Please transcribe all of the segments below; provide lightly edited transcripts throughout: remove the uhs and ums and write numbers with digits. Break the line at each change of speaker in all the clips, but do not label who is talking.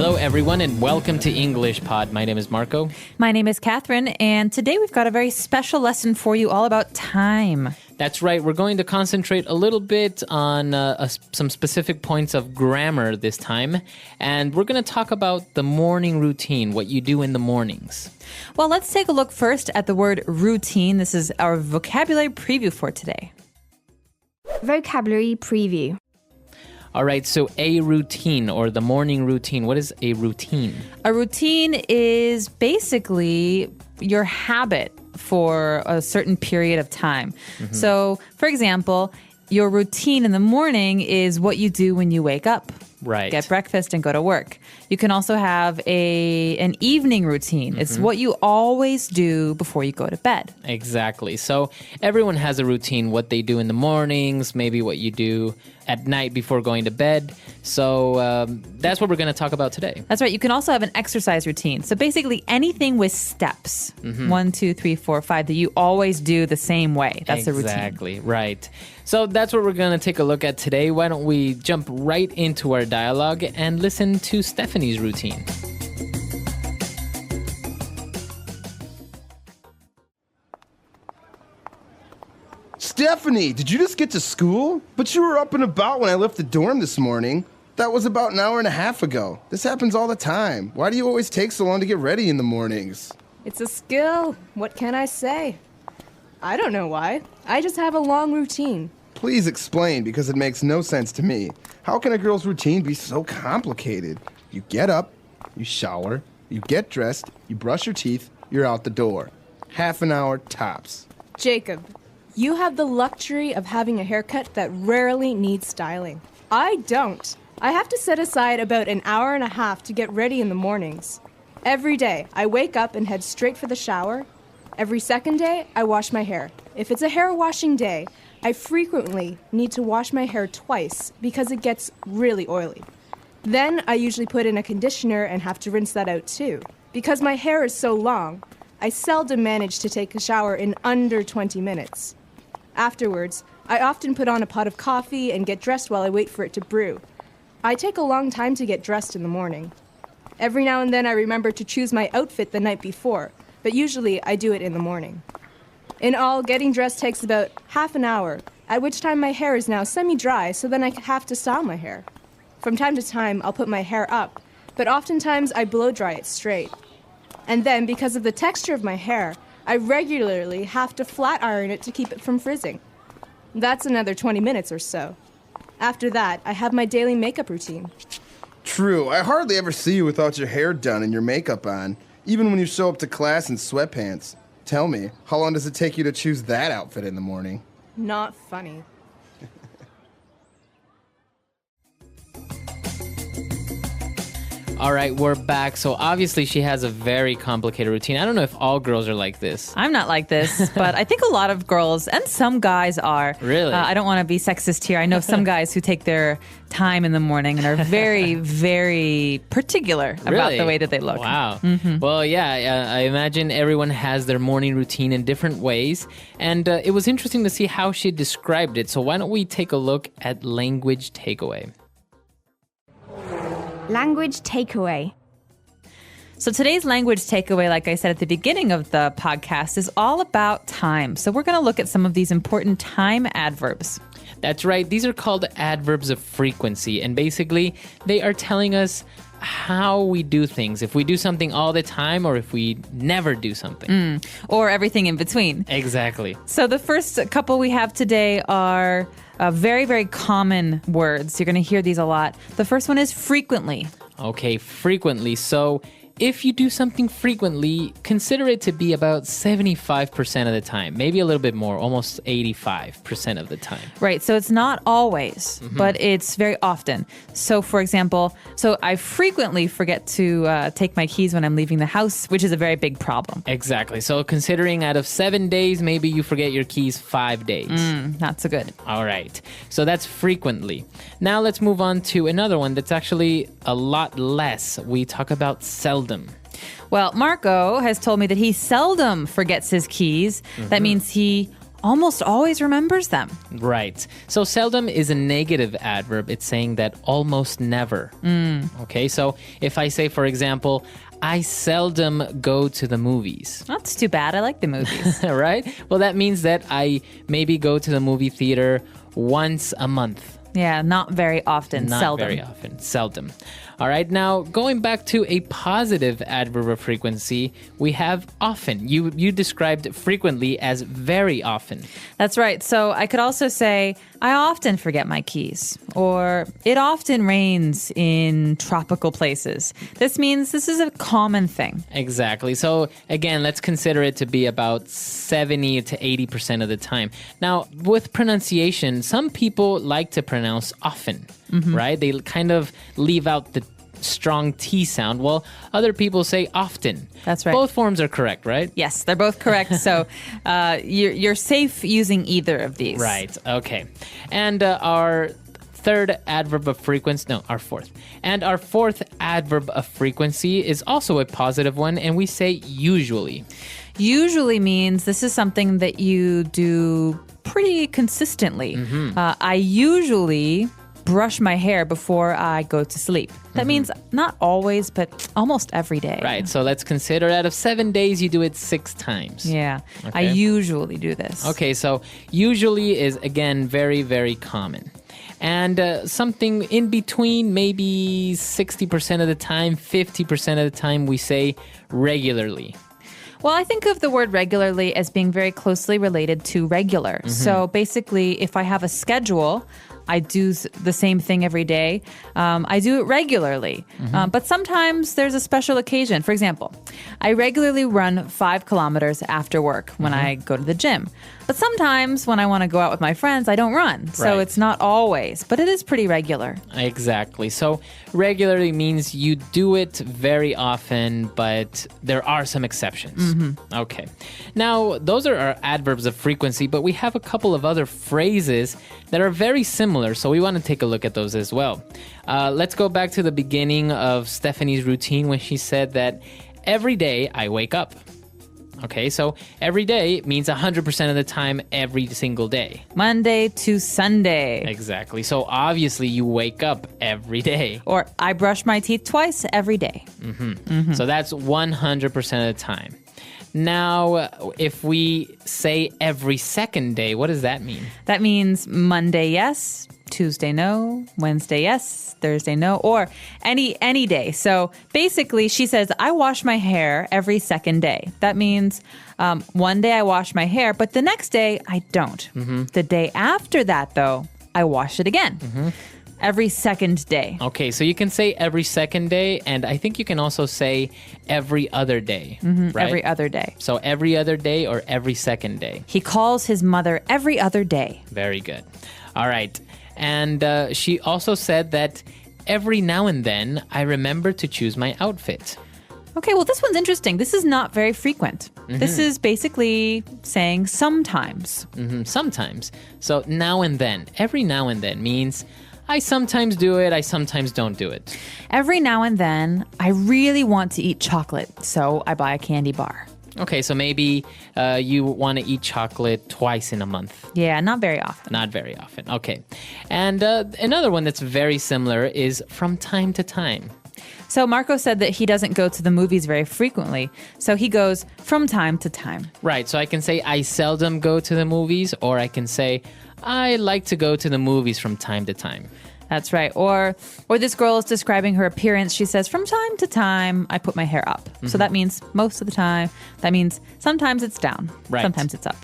Hello, everyone, and welcome to English Pod. My name is Marco.
My name is Catherine, and today we've got a very special lesson for you all about time.
That's right. We're going to concentrate a little bit on some specific points of grammar this time, and we're going to talk about the morning routine, what you do in the mornings.
Well, let's take a look first at the word routine. This is our vocabulary preview for today.
Vocabulary preview.
All right, so a routine or the morning routine. What is a routine?
A routine is basically your habit for a certain period of time. Mm-hmm. So, for example, your routine in the morning is what you do when you wake up.
Right.
Get breakfast and go to work. You can also have an evening routine. Mm-hmm. It's what you always do before you go to bed.
Exactly. So everyone has a routine, what they do in the mornings, maybe what you do at night before going to bed. So that's what we're going to talk about today.
That's right. You can also have an exercise routine. So basically anything with steps, 1, 2, 3, 4, 5, that you always do the same way. That's the routine.
Exactly. Right. So that's what we're going to take a look at today. Why don't we jump right into our dialogue and listen to Stephanie's routine.
Stephanie, did you just get to school? But you were up and about when I left the dorm this morning. That was about an hour and a half ago. This happens all the time. Why do you always take so long to get ready in the mornings?
It's a skill. What can I say? I don't know why. I just have a long routine.
Please explain, because it makes no sense to me. How can a girl's routine be so complicated? You get up, you shower, you get dressed, you brush your teeth, you're out the door. Half an hour tops.
Jacob, you have the luxury of having a haircut that rarely needs styling. I don't. I have to set aside about an hour and a half to get ready in the mornings. Every day, I wake up and head straight for the shower. Every second day, I wash my hair. If it's a hair washing day, I frequently need to wash my hair twice because it gets really oily. Then I usually put in a conditioner and have to rinse that out too. Because my hair is so long, I seldom manage to take a shower in under 20 minutes. Afterwards, I often put on a pot of coffee and get dressed while I wait for it to brew. I take a long time to get dressed in the morning. Every now and then I remember to choose my outfit the night before, but usually I do it in the morning. In all, getting dressed takes about half an hour, at which time my hair is now semi-dry, so then I have to style my hair. From time to time, I'll put my hair up, but oftentimes I blow dry it straight. And then, because of the texture of my hair, I regularly have to flat iron it to keep it from frizzing. That's another 20 minutes or so. After that, I have my daily makeup routine.
True, I hardly ever see you without your hair done and your makeup on, even when you show up to class in sweatpants. Tell me, how long does it take you to choose that outfit in the morning?
Not funny.
All right, we're back. So obviously she has a very complicated routine. I don't know if all girls are like this.
I'm not like this, but I think a lot of girls and some guys are.
Really?
I don't want to be sexist here. I know some guys who take their time in the morning and are very, very particular about the way that they look.
Wow. Mm-hmm. Well, yeah, I imagine everyone has their morning routine in different ways. And it was interesting to see how she described it. So why don't we take a look at language takeaway?
Language takeaway.
So today's language takeaway, like I said at the beginning of the podcast, is all about time. So we're going to look at some of these important time adverbs.
That's right. These are called adverbs of frequency. And basically, they are telling us how we do things. If we do something all the time or if we never do something.
Or everything in between.
Exactly.
So the first couple we have today are very, very common words. You're going to hear these a lot. The first one is frequently.
Okay, frequently. So if you do something frequently, consider it to be about 75% of the time, maybe a little bit more, almost 85% of the time.
Right. So it's not always, but it's very often. So for example, I frequently forget to take my keys when I'm leaving the house, which is a very big problem.
Exactly. So considering out of 7 days, maybe you forget your keys 5 days.
Not so good.
All right. So that's frequently. Now let's move on to another one that's actually a lot less. We talk about seldom.
Well, Marco has told me that he seldom forgets his keys. That means he almost always remembers them.
Right. So seldom is a negative adverb. It's saying that almost never. Okay, so if I say, for example, I seldom go to the movies.
That's too bad. I like the movies.
Right? Well, that means that I maybe go to the movie theater once a month.
Yeah, not very often.
Not
seldom.
very often. Seldom. All right. Now, going back to a positive adverb of frequency, we have often. You described frequently as very often.
That's right. So I could also say, I often forget my keys, or it often rains in tropical places. This means this is a common thing.
Exactly. So again, let's consider it to be about 70 to 80% of the time. Now, with pronunciation, some people like to pronounce often, right? They kind of leave out the strong T sound. Well, other people say often.
That's right.
Both forms are correct, right?
Yes, they're both correct. So you're safe using either of these.
Right. Okay. And our third adverb of frequency, no, our fourth. And our fourth adverb of frequency is also a positive one, and we say usually.
Usually means this is something that you do pretty consistently. I usually brush my hair before I go to sleep. That means not always, but almost every day.
Right. So let's consider out of 7 days, you do it 6 times.
Yeah.
Okay.
I usually do this.
Okay. So usually is, again, very, very common. And something in between, maybe 60% of the time, 50% of the time, we say regularly.
Well, I think of the word regularly as being very closely related to regular. So basically, if I have a schedule, I do the same thing every day. I do it regularly. But sometimes there's a special occasion. For example, I regularly run 5 kilometers after work when I go to the gym. But sometimes when I want to go out with my friends, I don't run. So
Right.
it's not always, but it is pretty regular.
Exactly. So regularly means you do it very often, but there are some exceptions. Okay. Now, those are our adverbs of frequency, but we have a couple of other phrases that are very similar, so we want to take a look at those as well. Let's go back to the beginning of Stephanie's routine when she said that every day I wake up. Okay, so every day means 100% of the time, every single day.
Monday to Sunday.
Exactly. So obviously you wake up every day.
Or I brush my teeth twice every day.
So that's 100% of the time. Now, if we say every second day, what does that mean?
That means Monday, yes. Tuesday, no. Wednesday, yes. Thursday, no. Or any day. So basically, she says, I wash my hair every second day. That means one day I wash my hair, but the next day I don't. The day after that, though, I wash it again. Every second day.
Okay, so you can say every second day, and I think you can also say every other day, right?
Every other day.
So every other day or every second day.
He calls his mother every other day.
Very good. All right. And she also said that every now and then I remember to choose my outfit.
Okay, well, this one's interesting. This is not very frequent. This is basically saying sometimes.
Sometimes. So now and then. Every now and then means I sometimes do it, I sometimes don't do it.
Every now and then, I really want to eat chocolate, so I buy a candy bar.
Okay, so maybe you want to eat chocolate twice in a month.
Yeah, not very often.
Not very often. Okay. And another one that's very similar is from time to time.
So Marco said that he doesn't go to the movies very frequently, so he goes from time to time.
Right. So I can say I seldom go to the movies, or I can say I like to go to the movies from time to time.
That's right. Or this girl is describing her appearance. She says, from time to time, I put my hair up. So that means most of the time. That means sometimes it's down.
Right.
Sometimes it's up.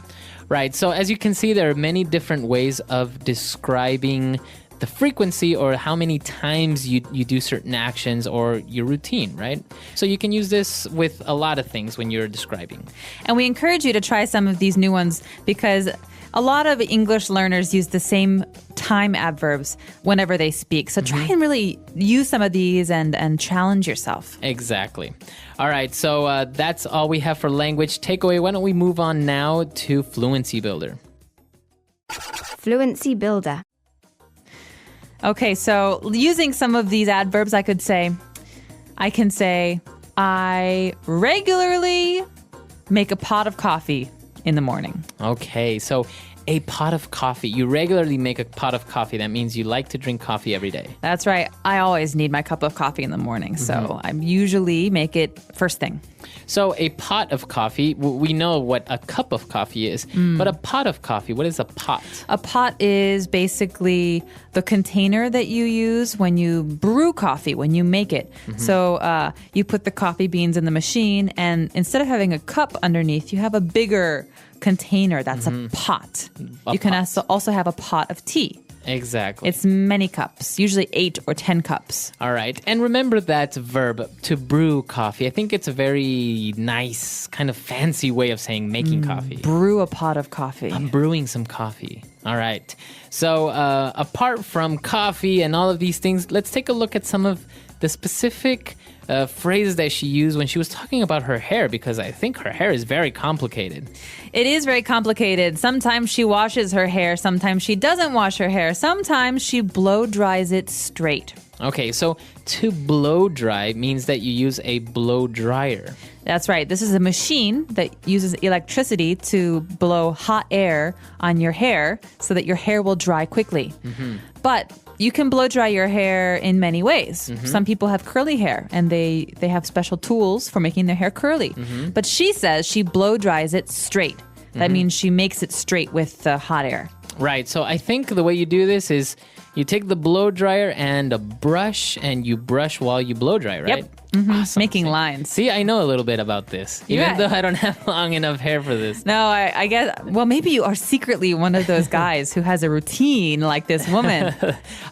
Right. So as you can see, there are many different ways of describing the frequency or how many times you do certain actions or your routine, right? So you can use this with a lot of things when you're describing.
And we encourage you to try some of these new ones because a lot of English learners use the same time adverbs whenever they speak. So try and really use some of these and challenge yourself.
Exactly. All right. So that's all we have for language takeaway. Why don't we move on now to Fluency Builder?
Fluency Builder.
Okay, so using some of these adverbs, I can say, I regularly make a pot of coffee in the morning.
Okay, so a pot of coffee. You regularly make a pot of coffee. That means you like to drink coffee every day.
That's right. I always need my cup of coffee in the morning, so I usually make it first thing.
So a pot of coffee, we know what a cup of coffee is, but a pot of coffee, what is a pot?
A pot is basically the container that you use when you brew coffee, when you make it. So you put the coffee beans in the machine, and instead of having a cup underneath, you have a bigger container that's a pot. You can also have a pot of tea.
Exactly.
It's many cups, usually 8 or 10 cups.
All right. And remember that verb, to brew coffee. I think it's a very nice, kind of fancy way of saying making coffee.
Brew a pot of coffee.
I'm brewing some coffee. All right. So apart from coffee and all of these things, let's take a look at some of the specific phrases that she used when she was talking about her hair, because I think her hair is very complicated.
It is very complicated. Sometimes she washes her hair. Sometimes she doesn't wash her hair. Sometimes she blow dries it straight.
Okay, so to blow dry means that you use a blow dryer.
That's right. This is a machine that uses electricity to blow hot air on your hair so that your hair will dry quickly. But you can blow dry your hair in many ways. Some people have curly hair and they have special tools for making their hair curly. But she says she blow dries it straight. That means she makes it straight with the hot air.
Right, so I think the way you do this is you take the blow dryer and a brush and you brush while you blow dry, right?
Yep.
Awesome.
Making lines.
See, I know a little bit about this, even though I don't have long enough hair for this.
No, I guess, well, maybe you are secretly one of those guys who has a routine like this woman.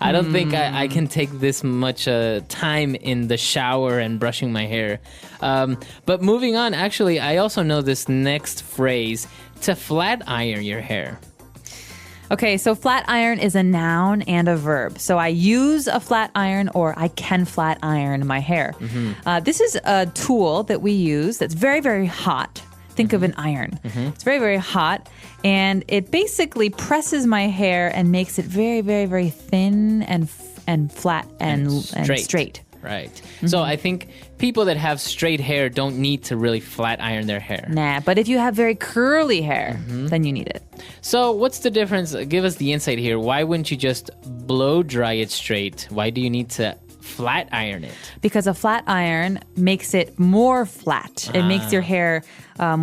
I don't think I can take this much time in the shower and brushing my hair. But moving on, actually, I also know this next phrase, to flat iron your hair.
Okay, so flat iron is a noun and a verb. So I use a flat iron or I can flat iron my hair. This is a tool that we use that's very, very hot. Think of an iron. It's very, very hot. And it basically presses my hair and makes it very, very, very thin and flat and straight.
Right. So I think people that have straight hair don't need to really flat iron their hair.
Nah, but if you have very curly hair, then you need it.
So what's the difference? Give us the insight here. Why wouldn't you just blow dry it straight? Why do you need to flat iron it?
Because a flat iron makes it more flat. It makes your hair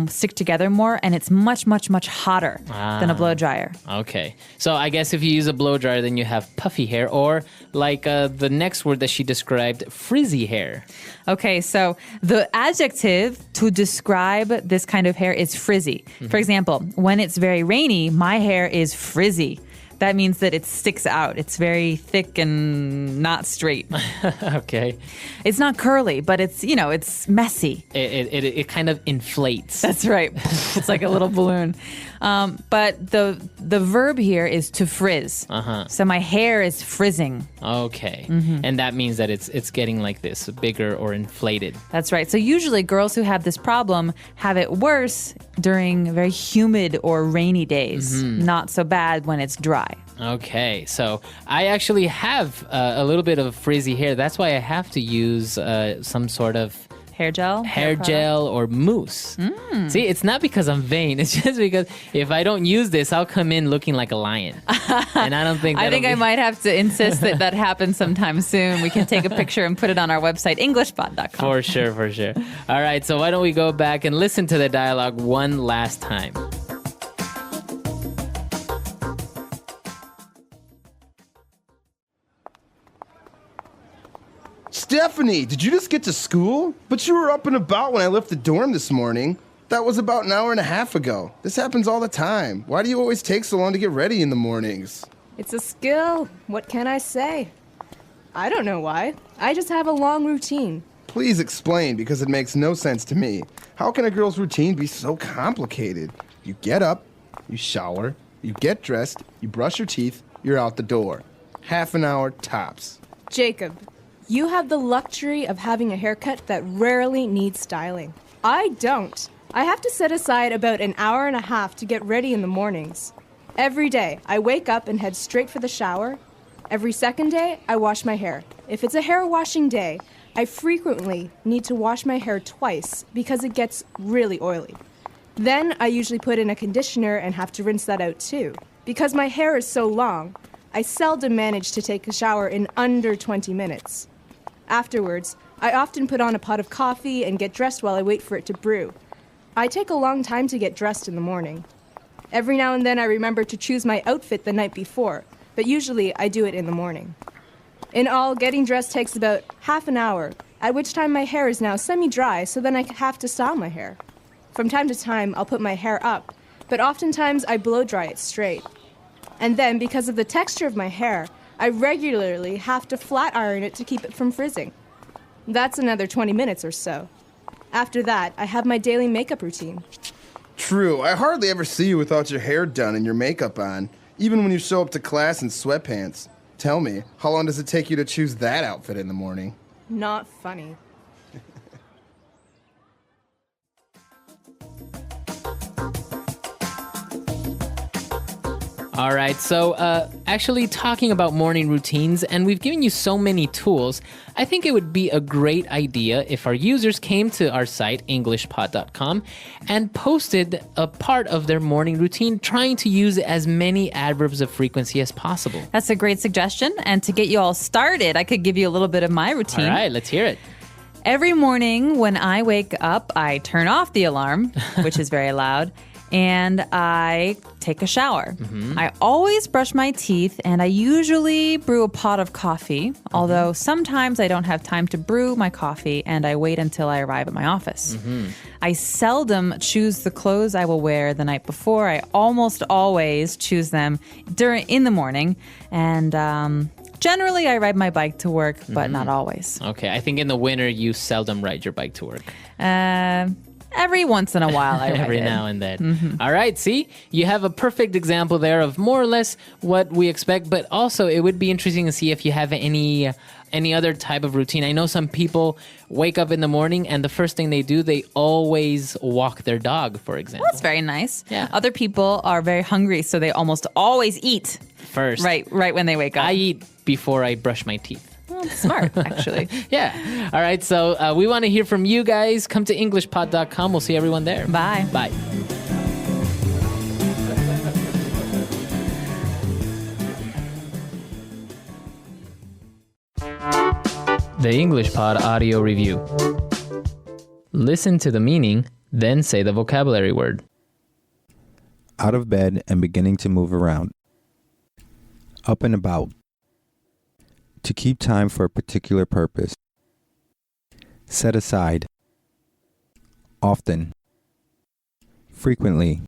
stick together more, and it's much, much, much hotter than a blow dryer.
Okay. So I guess if you use a blow dryer, then you have puffy hair, or like the next word that she described, frizzy hair.
Okay, so the adjective to describe this kind of hair is frizzy. For example, when it's very rainy, my hair is frizzy. That means that it sticks out. It's very thick and not straight.
Okay.
It's not curly, but it's, it's messy.
It kind of inflates.
That's right. It's like a little balloon. But the verb here is to frizz. So my hair is frizzing.
Okay. And that means that it's getting like this, bigger or inflated.
That's right. So usually girls who have this problem have it worse during very humid or rainy days. Not so bad when it's dry.
Okay, so I actually have a little bit of frizzy hair. That's why I have to use some sort of
hair gel
or mousse. See, it's not because I'm vain. It's just because if I don't use this, I'll come in looking like a lion. And I don't think
I might have to insist that happens sometime soon. We can take a picture and put it on our website, EnglishPod.com.
For sure. All right, so why don't we go back and listen to the dialogue one last time.
Stephanie, did you just get to school? But you were up and about when I left the dorm this morning. That was about an hour and a half ago. This happens all the time. Why do you always take so long to get ready in the mornings?
It's a skill. What can I say? I don't know why. I just have a long routine.
Please explain, because it makes no sense to me. How can a girl's routine be so complicated? You get up, you shower, you get dressed, you brush your teeth, you're out the door. Half an hour tops.
Jacob, you have the luxury of having a haircut that rarely needs styling. I don't. I have to set aside about an hour and a half to get ready in the mornings. Every day, I wake up and head straight for the shower. Every second day, I wash my hair. If it's a hair washing day, I frequently need to wash my hair twice because it gets really oily. Then I usually put in a conditioner and have to rinse that out too. Because my hair is so long, I seldom manage to take a shower in under 20 minutes. Afterwards, I often put on a pot of coffee and get dressed while I wait for it to brew. I take a long time to get dressed in the morning. Every now and then I remember to choose my outfit the night before, but usually I do it in the morning. In all, getting dressed takes about half an hour, at which time my hair is now semi-dry, so then I have to style my hair. From time to time, I'll put my hair up, but oftentimes I blow dry it straight. And then, because of the texture of my hair, I regularly have to flat iron it to keep it from frizzing. That's another 20 minutes or so. After that, I have my daily makeup routine.
True, I hardly ever see you without your hair done and your makeup on, even when you show up to class in sweatpants. Tell me, how long does it take you to choose that outfit in the morning?
Not funny.
All right, so actually talking about morning routines, and we've given you so many tools, I think it would be a great idea if our users came to our site, EnglishPod.com, and posted a part of their morning routine, trying to use as many adverbs of frequency as possible.
That's a great suggestion. And to get you all started, I could give you a little bit of my routine.
All right, let's hear it.
Every morning when I wake up, I turn off the alarm, which is very loud, and I take a shower. I always brush my teeth, and I usually brew a pot of coffee, although sometimes I don't have time to brew my coffee, and I wait until I arrive at my office. I seldom choose the clothes I will wear the night before. I almost always choose them in the morning, and generally I ride my bike to work, but not always.
Okay, I think in the winter you seldom ride your bike to work.
Every once in a while I ride
Every
it.
now and then. All right, see? You have a perfect example there of more or less what we expect, but also it would be interesting to see if you have any other type of routine. I know some people wake up in the morning and the first thing they do, they always walk their dog, for example.
That's very nice.
Yeah.
Other people are very hungry, so they almost always eat
First.
right when they wake up.
I eat before I brush my teeth.
Well, smart, actually.
Yeah. All right, so we want to hear from you guys. Come to EnglishPod.com. We'll see everyone there.
Bye.
Bye. The English Pod Audio Review. Listen to the meaning, then say the vocabulary word.
Out of bed and beginning to move around. Up and about. To keep time for a particular purpose. Set aside. Often. Frequently.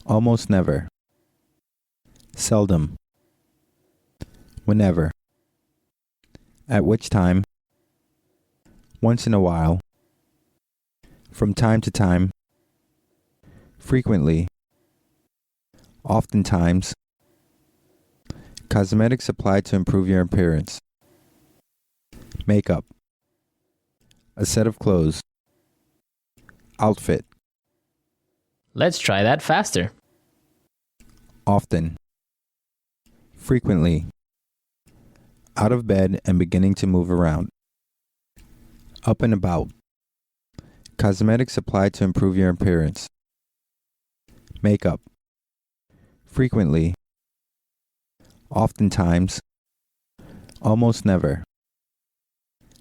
Almost never. Seldom. Whenever. At which time. Once in a while. From time to time. Frequently. Oftentimes. Cosmetics applied to improve your appearance. Makeup. A set of clothes. Outfit.
Let's try that faster.
Often. Frequently. Out of bed and beginning to move around. Up and about. Cosmetics applied to improve your appearance. Makeup. Frequently. Oftentimes. Almost never.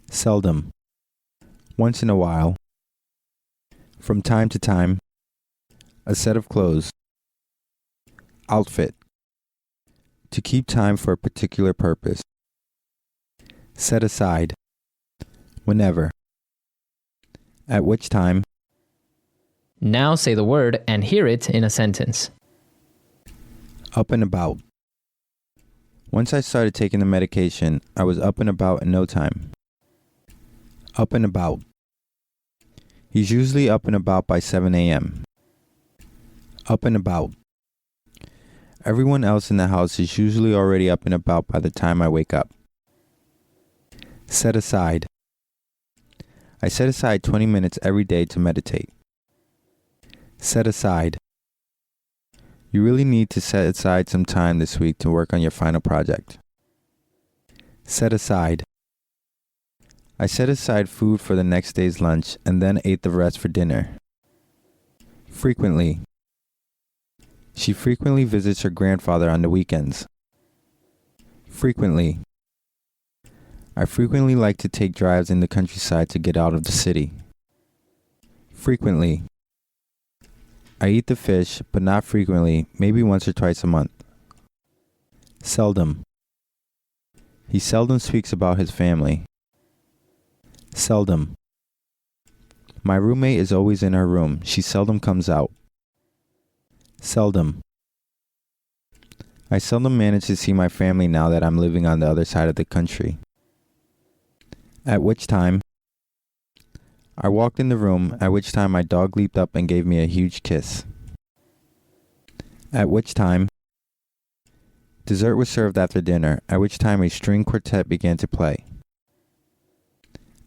Seldom. Once in a while. From time to time. A set of clothes. Outfit. To keep time for a particular purpose. Set aside. Whenever. At which time.
Now say the word and hear it in a sentence.
Up and about. Once I started taking the medication, I was up and about in no time. Up and about. He's usually up and about by 7 a.m. Up and about. Everyone else in the house is usually already up and about by the time I wake up. Set aside. I set aside 20 minutes every day to meditate. Set aside. You really need to set aside some time this week to work on your final project. Set aside. I set aside food for the next day's lunch and then ate the rest for dinner. Frequently. She frequently visits her grandfather on the weekends. Frequently. I frequently like to take drives in the countryside to get out of the city. Frequently. I eat the fish, but not frequently, maybe once or twice a month. Seldom. He seldom speaks about his family. Seldom. My roommate is always in her room. She seldom comes out. Seldom. I seldom manage to see my family now that I'm living on the other side of the country. At which time, I walked in the room, at which time my dog leaped up and gave me a huge kiss. At which time, dessert was served after dinner, at which time a string quartet began to play.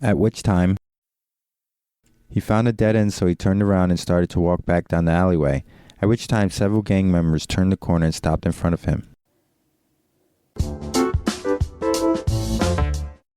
At which time, he found a dead end, so he turned around and started to walk back down the alleyway, at which time several gang members turned the corner and stopped in front of him.